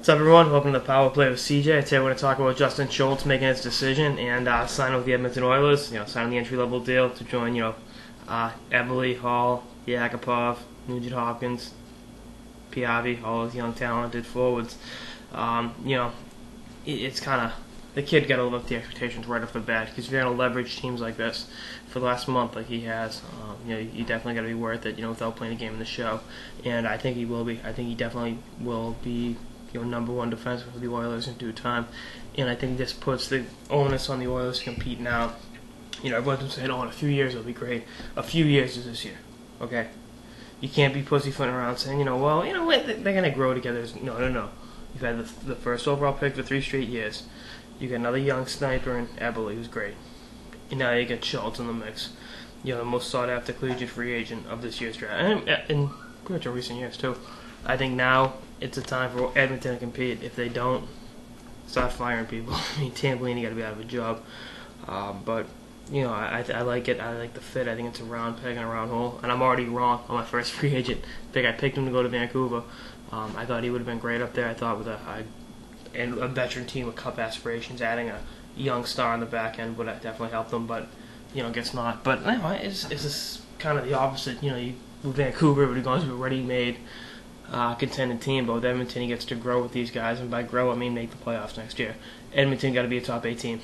What's up, everyone? Welcome to the Power Play with CJ. Today we're going to talk about Justin Schultz making his decision and signing with the Edmonton Oilers. Signing the entry-level deal to join, Eberle, Hall, Yakupov, Nugent Hopkins, Piavi, all those young, talented forwards. It's kind of the kid got to live up the expectations right off the bat because if you're going to leverage teams like this for the last month, like he has, you definitely got to be worth it. Without playing a game in the show, and I think he will be. I think he definitely will be. Number one defenseman for the Oilers in due time. And I think this puts the onus on the Oilers to compete now. Everyone's been saying, in a few years it'll be great. A few years is this year, okay? You can't be pussyfooting around saying, they're going to grow together. No. You've had the first overall pick for 3 straight years. You got another young sniper in Eberle, who's great. And now you got Schultz in the mix. The most sought-after collegiate free agent of this year's draft. And in pretty much in recent years, too. I think now it's a time for Edmonton to compete. If they don't, start firing people. Tambolini got to be out of a job. But I like it. I like the fit. I think it's a round peg and a round hole. And I'm already wrong on my first free agent pick. I picked him to go to Vancouver. I thought he would have been great up there. I thought with a veteran team with cup aspirations, adding a young star on the back end would have definitely helped them. But guess not. But anyway, it's this kind of the opposite. With Vancouver, everybody goes to a ready-made contending team, but with Edmonton he gets to grow with these guys, and by grow I mean make the playoffs next year. Edmonton got to be a top 8 team.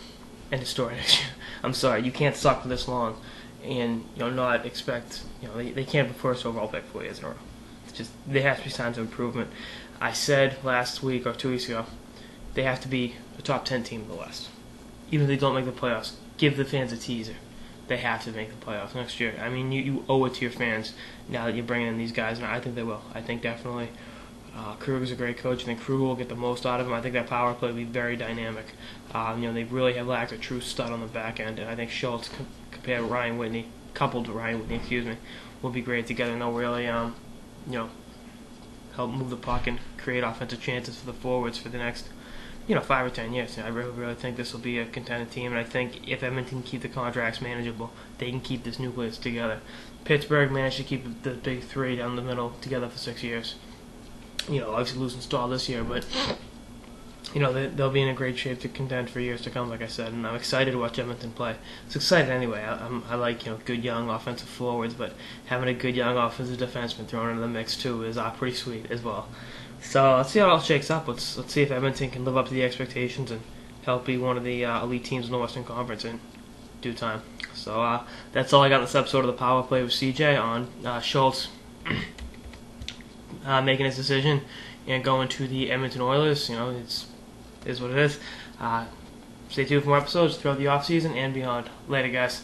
End of story next year. I'm sorry, you can't suck for this long and not expect they can't be first overall pick 4 years in a row. It's just there has to be signs of improvement. I said last week or 2 weeks ago they have to be a top 10 team in the West. Even if they don't make the playoffs, give the fans a teaser. They have to make the playoffs next year. I mean, you owe it to your fans now that you're bringing in these guys, and I think they will. I think definitely Kruger's a great coach. I think Kruger will get the most out of him. I think that power play will be very dynamic. They really have lacked a true stud on the back end, and I think Schultz coupled with Ryan Whitney, will be great together, and they'll really, help move the puck and create offensive chances for the forwards for the next 5 or 10 years. I really think this will be a contending team, and I think if Edmonton keep the contracts manageable, they can keep this nucleus together. Pittsburgh managed to keep the big 3 down the middle together for 6 years. Obviously losing Stahl this year, but they'll be in a great shape to contend for years to come, like I said, and I'm excited to watch Edmonton play. It's exciting anyway. I like good young offensive forwards, but having a good young offensive defenseman thrown into the mix too is pretty sweet as well. So let's see how it all shakes up. Let's see if Edmonton can live up to the expectations and help be one of the elite teams in the Western Conference in due time. So that's all I got in this episode of the Power Play with CJ on Schultz making his decision and going to the Edmonton Oilers. It is what it is. Stay tuned for more episodes throughout the offseason and beyond. Later, guys.